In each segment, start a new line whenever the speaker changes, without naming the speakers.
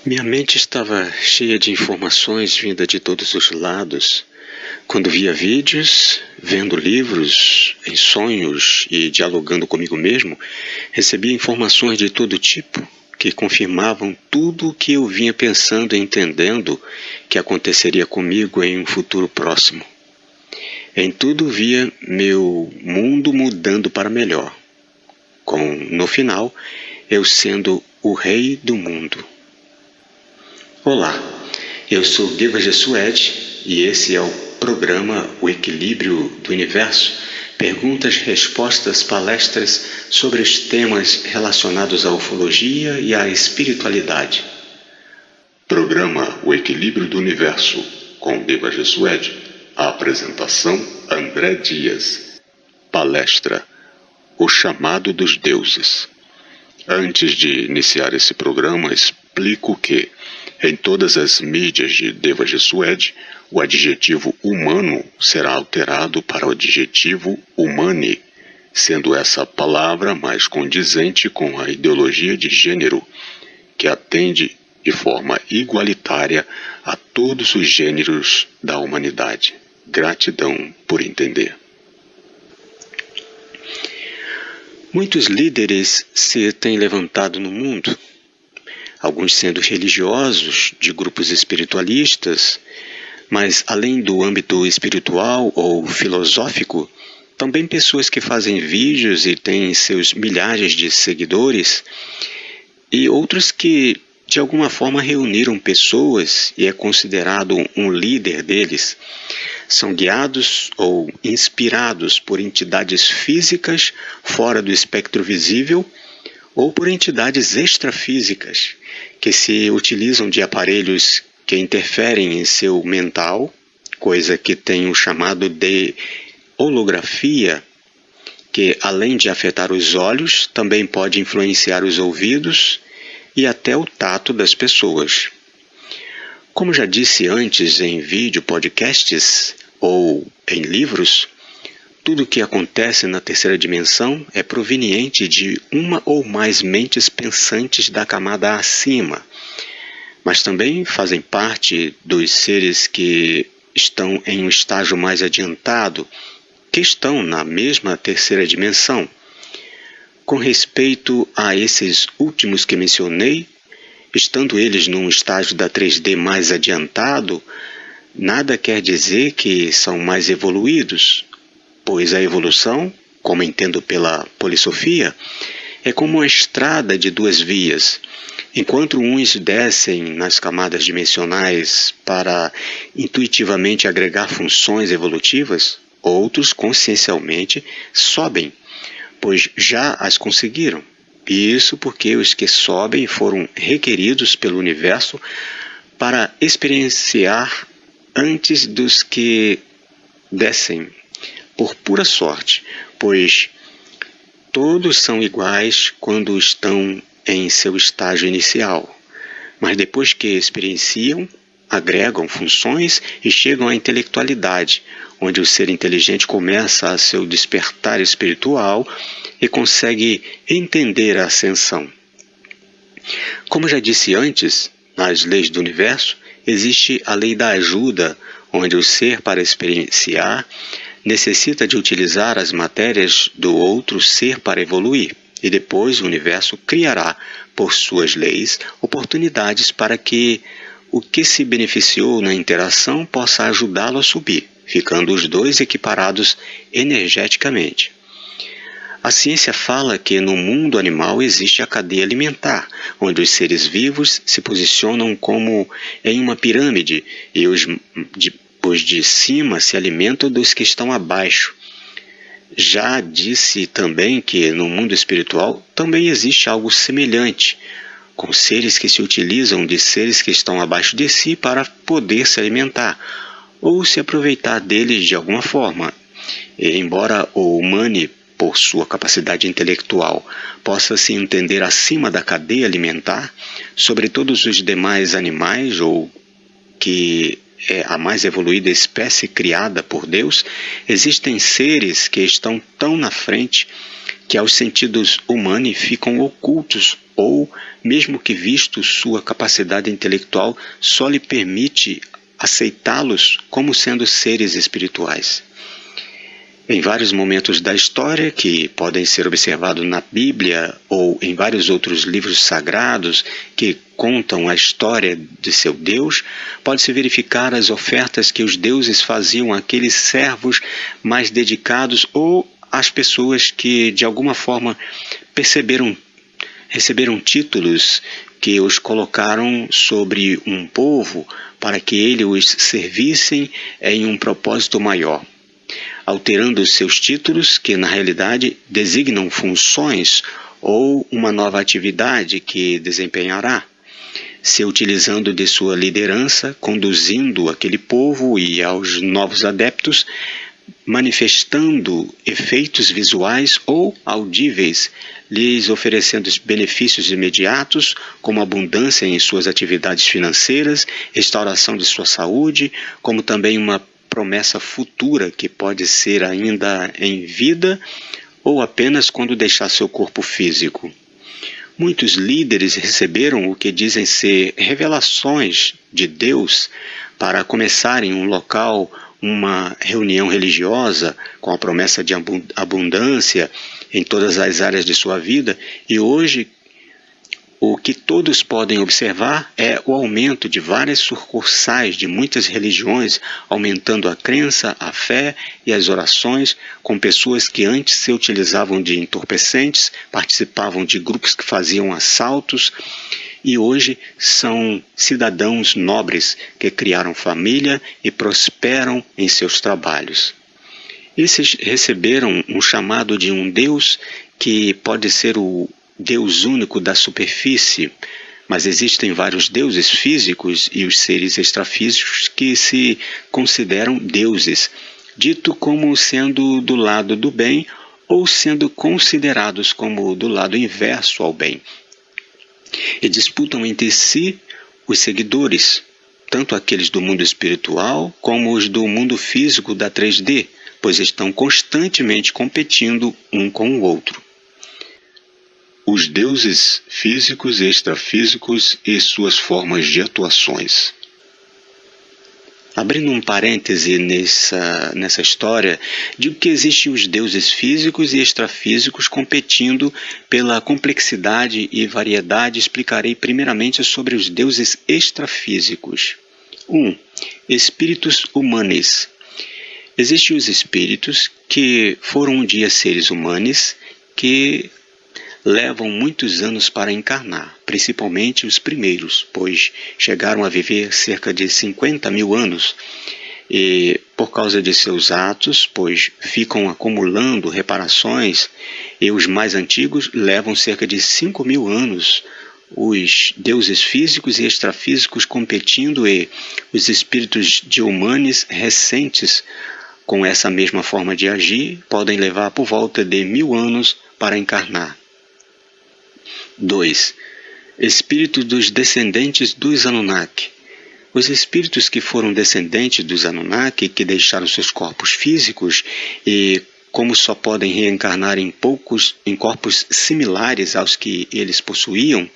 Minha mente estava cheia de informações vindas de todos os lados. Quando via vídeos, vendo livros, em sonhos e dialogando comigo mesmo, recebia informações de todo tipo que confirmavam tudo o que eu vinha pensando e entendendo que aconteceria comigo em um futuro próximo. Em tudo via meu mundo mudando para melhor, no final, eu sendo o rei do mundo. Olá, eu sou Deva Jessued e esse é o programa O Equilíbrio do Universo, perguntas, respostas, palestras sobre os temas relacionados à ufologia e à espiritualidade. Programa O Equilíbrio do Universo com Deva Jessued. A apresentação André Dias. Palestra O Chamado dos Deuses. Antes de iniciar esse programa, explico que em todas as mídias de Deva Jessued, o adjetivo humano será alterado para o adjetivo humane, sendo essa palavra mais condizente com a ideologia de gênero, que atende de forma igualitária a todos os gêneros da humanidade. Gratidão por entender. Muitos líderes se têm levantado no mundo, alguns sendo religiosos, de grupos espiritualistas, mas além do âmbito espiritual ou filosófico, também pessoas que fazem vídeos e têm seus milhares de seguidores, e outros que de alguma forma reuniram pessoas e é considerado um líder deles. São guiados ou inspirados por entidades físicas fora do espectro visível ou por entidades extrafísicas que se utilizam de aparelhos que interferem em seu mental, coisa que tem o chamado de holografia, que além de afetar os olhos, também pode influenciar os ouvidos e até o tato das pessoas. Como já disse antes em vídeo, podcasts ou em livros, tudo o que acontece na terceira dimensão é proveniente de uma ou mais mentes pensantes da camada acima, mas também fazem parte dos seres que estão em um estágio mais adiantado, que estão na mesma terceira dimensão. Com respeito a esses últimos que mencionei, estando eles num estágio da 3D mais adiantado, nada quer dizer que são mais evoluídos, pois a evolução, como entendo pela polissofia, é como uma estrada de duas vias. Enquanto uns descem nas camadas dimensionais para intuitivamente agregar funções evolutivas, outros consciencialmente sobem, pois já as conseguiram. E isso porque os que sobem foram requeridos pelo universo para experienciar antes dos que descem, por pura sorte, pois todos são iguais quando estão em seu estágio inicial, mas depois que experienciam, agregam funções e chegam à intelectualidade, onde o ser inteligente começa a seu despertar espiritual e consegue entender a ascensão. Como já disse antes, nas leis do universo, existe a lei da ajuda, onde o ser, para experienciar, necessita de utilizar as matérias do outro ser para evoluir, e depois o universo criará, por suas leis, oportunidades para que o que se beneficiou na interação possa ajudá-lo a subir, ficando os dois equiparados energeticamente. A ciência fala que no mundo animal existe a cadeia alimentar, onde os seres vivos se posicionam como em uma pirâmide e os de cima se alimentam dos que estão abaixo. Já disse também que no mundo espiritual também existe algo semelhante, com seres que se utilizam de seres que estão abaixo de si para poder se alimentar, ou se aproveitar deles de alguma forma. E, embora o humane, por sua capacidade intelectual, possa se entender acima da cadeia alimentar, sobre todos os demais animais, ou que é a mais evoluída espécie criada por Deus, existem seres que estão tão na frente que aos sentidos humanos ficam ocultos ou, mesmo que visto, sua capacidade intelectual só lhe permite aceitá-los como sendo seres espirituais. Em vários momentos da história, que podem ser observados na Bíblia ou em vários outros livros sagrados que contam a história de seu Deus, pode-se verificar as ofertas que os deuses faziam àqueles servos mais dedicados ou às pessoas que, de alguma forma, receberam títulos que os colocaram sobre um povo para que ele os servissem em um propósito maior, alterando os seus títulos, que na realidade designam funções ou uma nova atividade que desempenhará, se utilizando de sua liderança, conduzindo aquele povo e aos novos adeptos, manifestando efeitos visuais ou audíveis, lhes oferecendo benefícios imediatos, como abundância em suas atividades financeiras, restauração de sua saúde, como também uma promessa futura que pode ser ainda em vida ou apenas quando deixar seu corpo físico. Muitos líderes receberam o que dizem ser revelações de Deus para começarem um local, uma reunião religiosa com a promessa de abundância em todas as áreas de sua vida, e hoje o que todos podem observar é o aumento de várias sucursais de muitas religiões, aumentando a crença, a fé e as orações, com pessoas que antes se utilizavam de entorpecentes, participavam de grupos que faziam assaltos, e hoje são cidadãos nobres que criaram família e prosperam em seus trabalhos. Esses receberam um chamado de um Deus que pode ser o Deus único da superfície, mas existem vários deuses físicos e os seres extrafísicos que se consideram deuses, dito como sendo do lado do bem ou sendo considerados como do lado inverso ao bem. E disputam entre si os seguidores, tanto aqueles do mundo espiritual como os do mundo físico da 3D, pois estão constantemente competindo um com o outro. Os deuses físicos e extrafísicos e suas formas de atuações. Abrindo um parêntese nessa história, digo que existem os deuses físicos e extrafísicos competindo pela complexidade e variedade. Explicarei primeiramente sobre os deuses extrafísicos. 1. Espíritos humanos. Existem os espíritos que foram um dia seres humanos que levam muitos anos para encarnar, principalmente os primeiros, pois chegaram a viver cerca de 50 mil anos, e por causa de seus atos, pois ficam acumulando reparações, e os mais antigos levam cerca de 5 mil anos, os deuses físicos e extrafísicos competindo, e os espíritos de humanos recentes, com essa mesma forma de agir, podem levar por volta de 1000 anos para encarnar. 2. Espírito dos descendentes dos Anunnaki. Os espíritos que foram descendentes dos Anunnaki, que deixaram seus corpos físicos e, como só podem reencarnar em corpos similares aos que eles possuíam,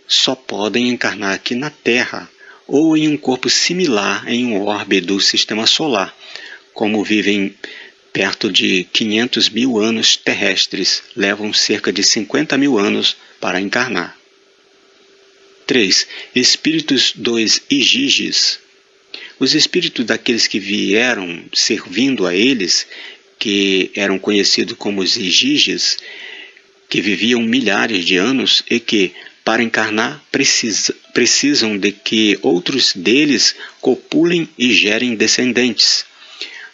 só podem encarnar aqui na Terra ou em um corpo similar em um orbe do Sistema Solar, como vivem perto de 500 mil anos terrestres, levam cerca de 50 mil anos para encarnar. 3. Espíritos dos Igigis. Os espíritos daqueles que vieram servindo a eles, que eram conhecidos como os Igigis, que viviam milhares de anos e que, para encarnar, precisam de que outros deles copulem e gerem descendentes.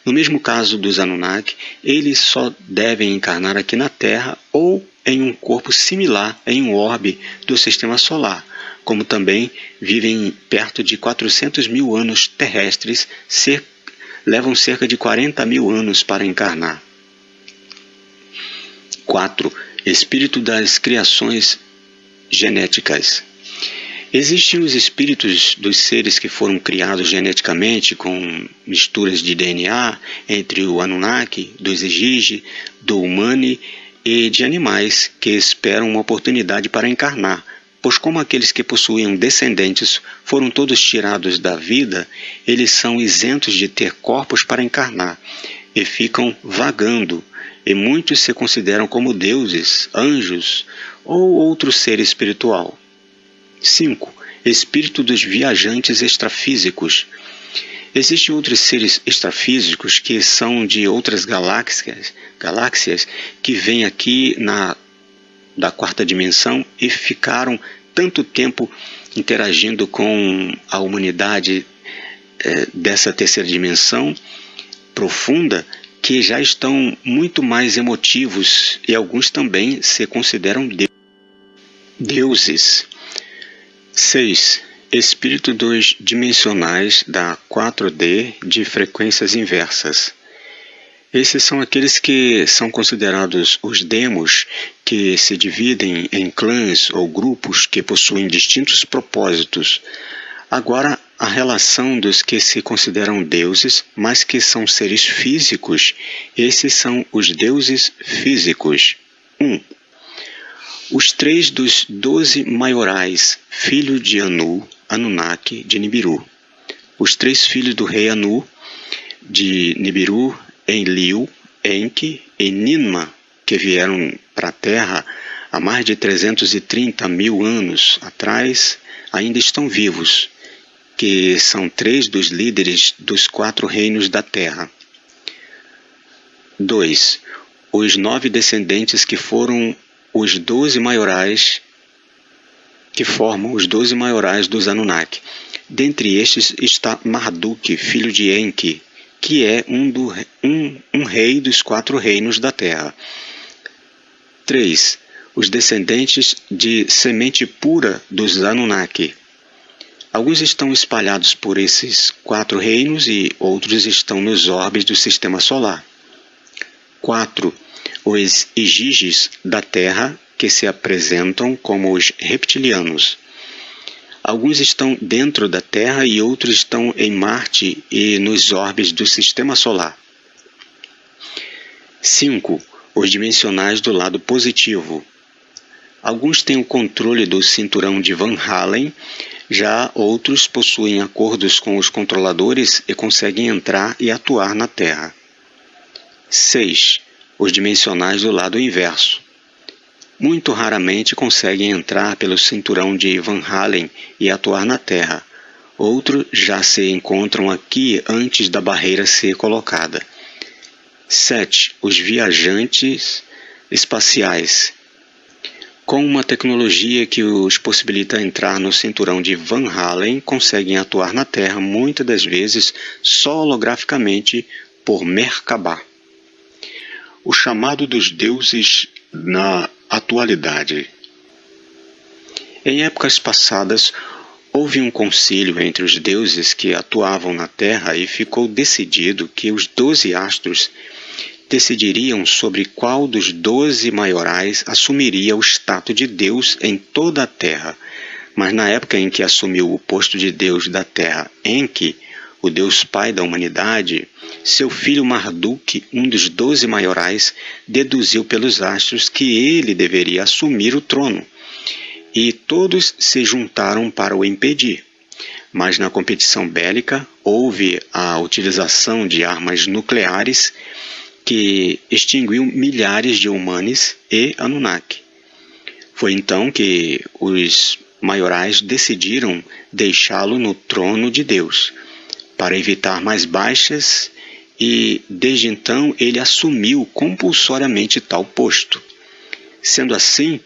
No mesmo caso dos Anunnaki, eles só devem encarnar aqui na Terra ou em um corpo similar em um orbe do Sistema Solar, como também vivem perto de 400 mil anos terrestres, levam cerca de 40 mil anos para encarnar. 4. Espírito das criações genéticas. Existem os espíritos dos seres que foram criados geneticamente com misturas de DNA entre o Anunnaki, dos Igigi, do Humani e de animais que esperam uma oportunidade para encarnar, pois como aqueles que possuíam descendentes foram todos tirados da vida, eles são isentos de ter corpos para encarnar e ficam vagando, e muitos se consideram como deuses, anjos ou outro ser espiritual. 5. Espírito dos viajantes extrafísicos. Existem outros seres extrafísicos que são de outras galáxias que vêm aqui da quarta dimensão e ficaram tanto tempo interagindo com a humanidade dessa terceira dimensão profunda que já estão muito mais emotivos e alguns também se consideram deuses. 6. Espírito dos dimensionais da 4D de frequências inversas. Esses são aqueles que são considerados os demos, que se dividem em clãs ou grupos que possuem distintos propósitos. Agora, a relação dos que se consideram deuses, mas que são seres físicos, esses são os deuses físicos. 1. Os 3 dos 12 maiorais, filho de Anu, Anunnaki, de Nibiru. Os 3 filhos do rei Anu, de Nibiru, Enlil, Enki e Ninma, que vieram para a Terra há mais de 330 mil anos atrás, ainda estão vivos, que são 3 dos líderes dos 4 reinos da Terra. 2. Os 9 descendentes que foram os 12 maiorais, que formam os 12 maiorais dos Anunnaki. Dentre estes está Marduk, filho de Enki, que é um rei dos 4 reinos da Terra. 3. Os descendentes de semente pura dos Anunnaki. Alguns estão espalhados por esses 4 reinos e outros estão nos orbes do Sistema Solar. 4. Os Igiges da Terra, que se apresentam como os reptilianos. Alguns estão dentro da Terra e outros estão em Marte e nos orbes do Sistema Solar. 5. Os dimensionais do lado positivo. Alguns têm o controle do cinturão de Van Halen, já outros possuem acordos com os controladores e conseguem entrar e atuar na Terra. 6. Os dimensionais do lado inverso. Muito raramente conseguem entrar pelo cinturão de Van Halen e atuar na Terra. Outros já se encontram aqui antes da barreira ser colocada. 7. Os viajantes espaciais. Com uma tecnologia que os possibilita entrar no cinturão de Van Halen, conseguem atuar na Terra muitas das vezes só holograficamente por Merkabah. O chamado dos deuses na atualidade. Em épocas passadas, houve um concílio entre os deuses que atuavam na Terra e ficou decidido que os 12 astros decidiriam sobre qual dos 12 maiorais assumiria o status de Deus em toda a Terra. Mas na época em que assumiu o posto de Deus da Terra Enki, o Deus Pai da humanidade, seu filho Marduk, um dos 12 maiorais, deduziu pelos astros que ele deveria assumir o trono, e todos se juntaram para o impedir. Mas na competição bélica houve a utilização de armas nucleares que extinguiu milhares de humanos e Anunnaki. Foi então que os maiorais decidiram deixá-lo no trono de Deus, para evitar mais baixas, e desde então ele assumiu compulsoriamente tal posto. Sendo assim,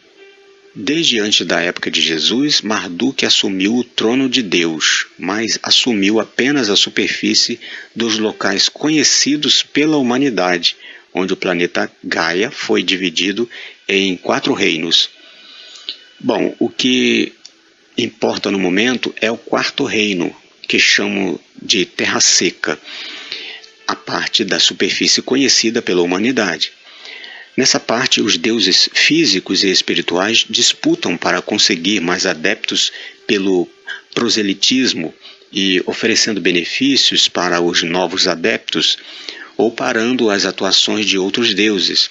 desde antes da época de Jesus, Marduk assumiu o trono de Deus, mas assumiu apenas a superfície dos locais conhecidos pela humanidade, onde o planeta Gaia foi dividido em 4 reinos. Bom, o que importa no momento é o 4º reino, que chamam de Terra Seca, a parte da superfície conhecida pela humanidade. Nessa parte, os deuses físicos e espirituais disputam para conseguir mais adeptos pelo proselitismo e oferecendo benefícios para os novos adeptos ou parando as atuações de outros deuses.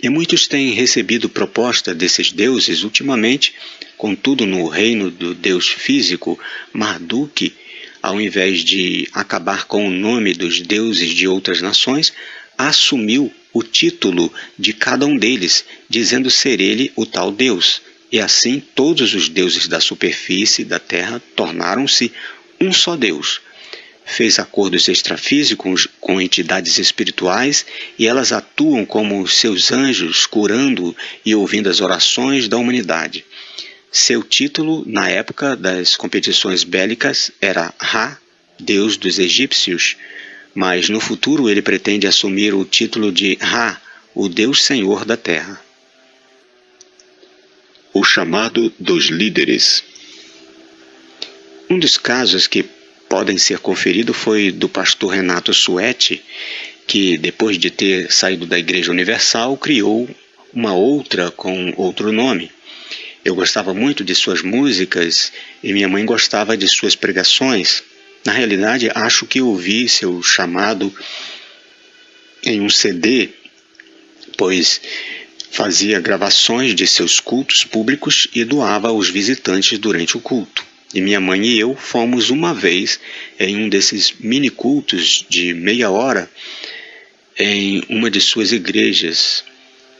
E muitos têm recebido proposta desses deuses ultimamente, contudo no reino do deus físico, Marduk, ao invés de acabar com o nome dos deuses de outras nações, assumiu o título de cada um deles, dizendo ser ele o tal Deus. E assim todos os deuses da superfície da terra tornaram-se um só Deus. Fez acordos extrafísicos com entidades espirituais e elas atuam como seus anjos, curando e ouvindo as orações da humanidade. Seu título, na época das competições bélicas, era Ra, Deus dos egípcios, mas no futuro ele pretende assumir o título de Ra, o Deus Senhor da Terra. O chamado dos líderes. Um dos casos que podem ser conferidos foi do pastor Renato Suete, que depois de ter saído da Igreja Universal, criou uma outra com outro nome. Eu gostava muito de suas músicas e minha mãe gostava de suas pregações. Na realidade, acho que ouvi seu chamado em um CD, pois fazia gravações de seus cultos públicos e doava aos visitantes durante o culto. E minha mãe e eu fomos uma vez em um desses mini cultos de meia hora em uma de suas igrejas,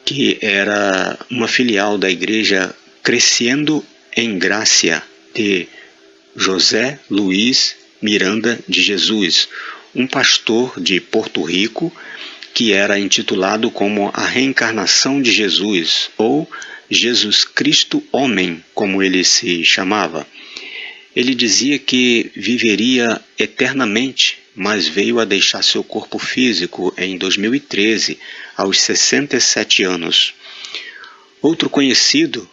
que era uma filial da igreja Crescendo em Gracia, de José Luiz Miranda de Jesus, um pastor de Porto Rico que era intitulado como a reencarnação de Jesus, ou Jesus Cristo Homem, como ele se chamava. Ele dizia que viveria eternamente, mas veio a deixar seu corpo físico em 2013, aos 67 anos. Outro conhecido,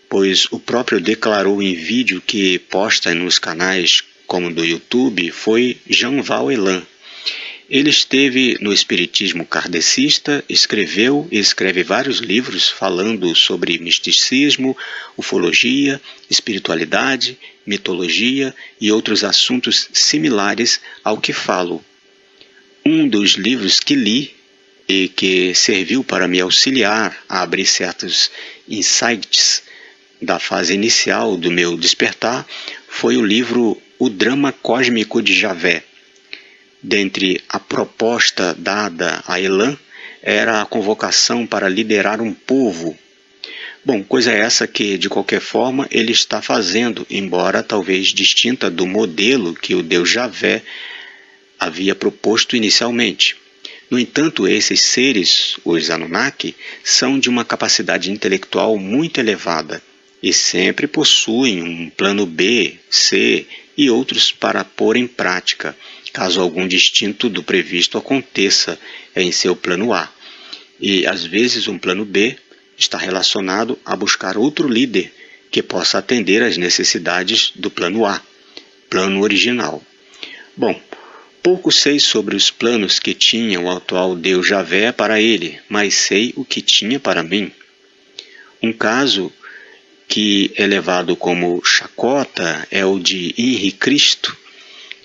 pois o próprio declarou em vídeo que posta nos canais como do YouTube, foi Jean-Val Elan. Ele esteve no espiritismo kardecista, escreveu e escreve vários livros falando sobre misticismo, ufologia, espiritualidade, mitologia e outros assuntos similares ao que falo. Um dos livros que li e que serviu para me auxiliar a abrir certos insights da fase inicial do meu despertar foi o livro O Drama Cósmico de Javé. Dentre a proposta dada a Elan era a convocação para liderar um povo. Bom, coisa essa que, de qualquer forma, ele está fazendo, embora talvez distinta do modelo que o Deus Javé havia proposto inicialmente. No entanto, esses seres, os Anunnaki, são de uma capacidade intelectual muito elevada e sempre possuem um plano B, C e outros para pôr em prática, caso algum distinto do previsto aconteça em seu plano A. E, às vezes, um plano B está relacionado a buscar outro líder que possa atender às necessidades do plano A, plano original. Bom, pouco sei sobre os planos que tinha o atual Deus Javé para ele, mas sei o que tinha para mim. Um caso que é levado como chacota é o de Henri Cristo,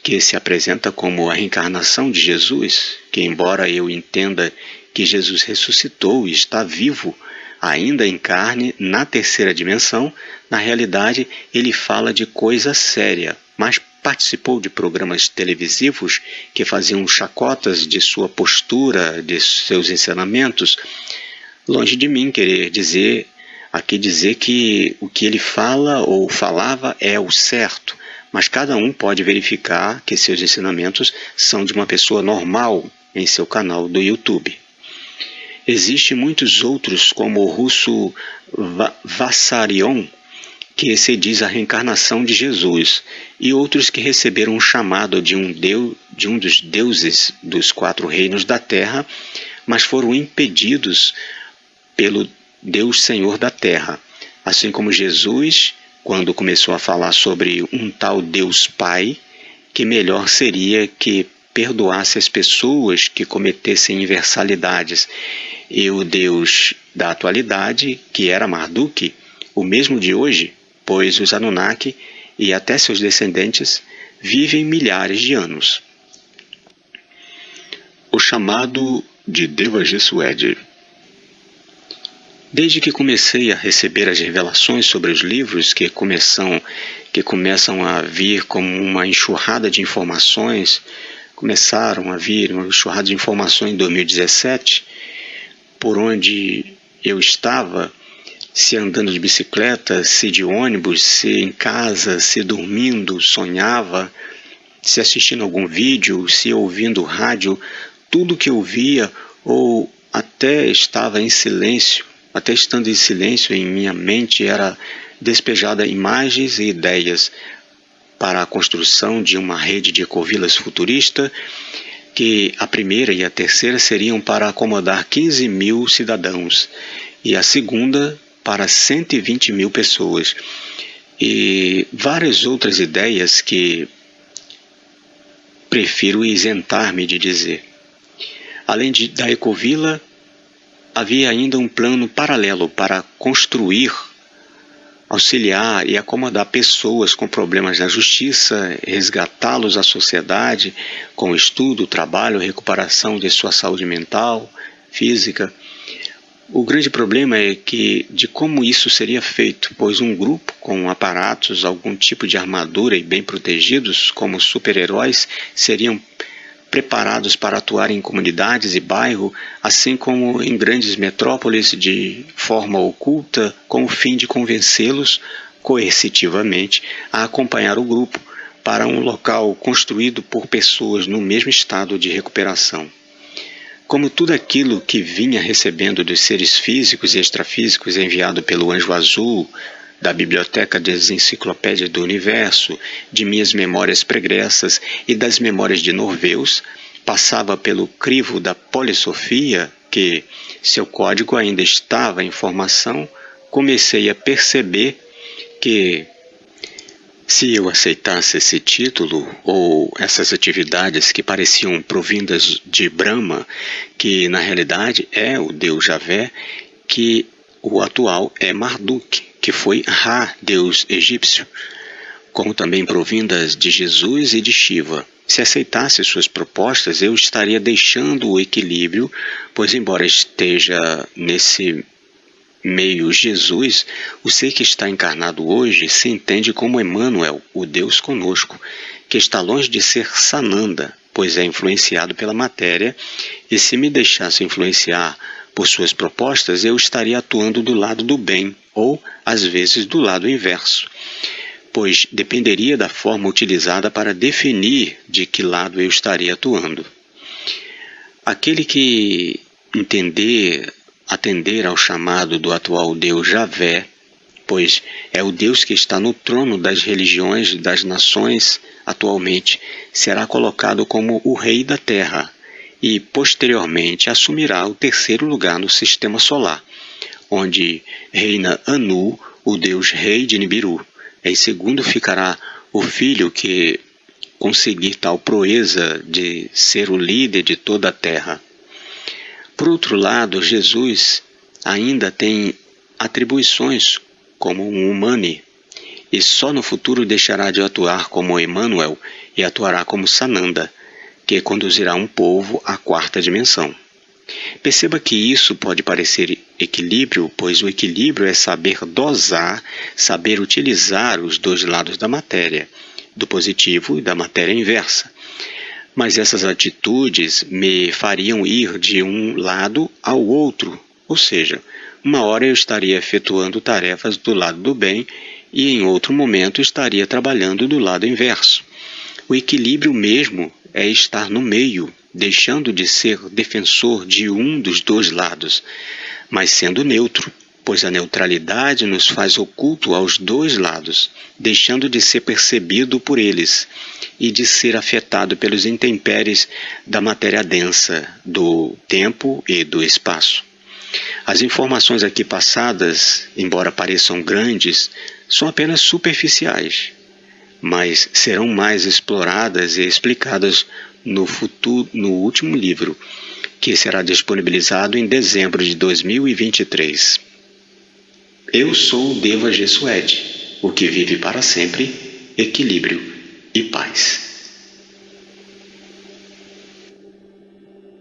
que se apresenta como a reencarnação de Jesus, que embora eu entenda que Jesus ressuscitou e está vivo, ainda em carne, na terceira dimensão, na realidade ele fala de coisa séria, mas participou de programas televisivos que faziam chacotas de sua postura, de seus ensinamentos. Longe de mim querer dizer que o que ele fala ou falava é o certo, mas cada um pode verificar que seus ensinamentos são de uma pessoa normal em seu canal do YouTube. Existem muitos outros, como o russo Vassarion, que se diz a reencarnação de Jesus, e outros que receberam um chamado de um dos deuses dos 4 reinos da Terra, mas foram impedidos pelo Deus Senhor da Terra, assim como Jesus, quando começou a falar sobre um tal Deus Pai, que melhor seria que perdoasse as pessoas que cometessem inversalidades, e o Deus da atualidade, que era Marduk, o mesmo de hoje, pois os Anunnaki e até seus descendentes vivem milhares de anos. O chamado de Deva Gesued. Desde que comecei a receber as revelações sobre os livros que começam a vir como uma enxurrada de informações, começaram a vir uma enxurrada de informações em 2017, por onde eu estava, se andando de bicicleta, se de ônibus, se em casa, se dormindo, sonhava, se assistindo algum vídeo, se ouvindo rádio, tudo que eu via ou até estava em silêncio, até estando em silêncio em minha mente, era despejada imagens e ideias para a construção de uma rede de ecovilas futurista, que a primeira e a terceira seriam para acomodar 15 mil cidadãos e a segunda para 120 mil pessoas, e várias outras ideias que prefiro isentar-me de dizer. Além da ecovila, havia ainda um plano paralelo para construir, auxiliar e acomodar pessoas com problemas na justiça, resgatá-los à sociedade com estudo, trabalho, recuperação de sua saúde mental, física. O grande problema é de como isso seria feito, pois um grupo com aparatos, algum tipo de armadura e bem protegidos, como super-heróis, seriam preparados para atuar em comunidades e bairros, assim como em grandes metrópoles de forma oculta, com o fim de convencê-los coercitivamente a acompanhar o grupo para um local construído por pessoas no mesmo estado de recuperação. Como tudo aquilo que vinha recebendo dos seres físicos e extrafísicos enviado pelo Anjo Azul, da Biblioteca das Enciclopédias do Universo, de minhas memórias pregressas e das memórias de Norveus, passava pelo crivo da Polissofia, que seu código ainda estava em formação, comecei a perceber que, se eu aceitasse esse título ou essas atividades que pareciam provindas de Brahma, que na realidade é o Deus Javé, que o atual é Marduk, que foi Ra, Deus egípcio, como também provindas de Jesus e de Shiva. Se aceitasse suas propostas, eu estaria deixando o equilíbrio, pois embora esteja nesse meio Jesus, o ser que está encarnado hoje se entende como Emmanuel, o Deus conosco, que está longe de ser Sananda, pois é influenciado pela matéria, e se me deixasse influenciar por suas propostas, eu estaria atuando do lado do bem, ou, às vezes, do lado inverso, pois dependeria da forma utilizada para definir de que lado eu estaria atuando. Aquele que atender ao chamado do atual Deus Javé, pois é o Deus que está no trono das religiões das nações atualmente, será colocado como o rei da terra e, posteriormente, assumirá o terceiro lugar no sistema solar, onde reina Anu, o Deus rei de Nibiru. Em segundo ficará o filho que conseguir tal proeza de ser o líder de toda a terra. Por outro lado, Jesus ainda tem atribuições como um humano, e só no futuro deixará de atuar como Emmanuel e atuará como Sananda, que conduzirá um povo à quarta dimensão. Perceba que isso pode parecer equilíbrio, pois o equilíbrio é saber dosar, saber utilizar os dois lados da matéria, do positivo e da matéria inversa. Mas essas atitudes me fariam ir de um lado ao outro, ou seja, uma hora eu estaria efetuando tarefas do lado do bem e em outro momento estaria trabalhando do lado inverso. O equilíbrio mesmo é estar no meio, deixando de ser defensor de um dos dois lados, mas sendo neutro, pois a neutralidade nos faz oculto aos dois lados, deixando de ser percebido por eles e de ser afetado pelos intempéries da matéria densa, do tempo e do espaço. As informações aqui passadas, embora pareçam grandes, são apenas superficiais, mas serão mais exploradas e explicadas no último livro, que será disponibilizado em dezembro de 2023. Eu sou o Deva Gessued, o que vive para sempre, equilíbrio e paz.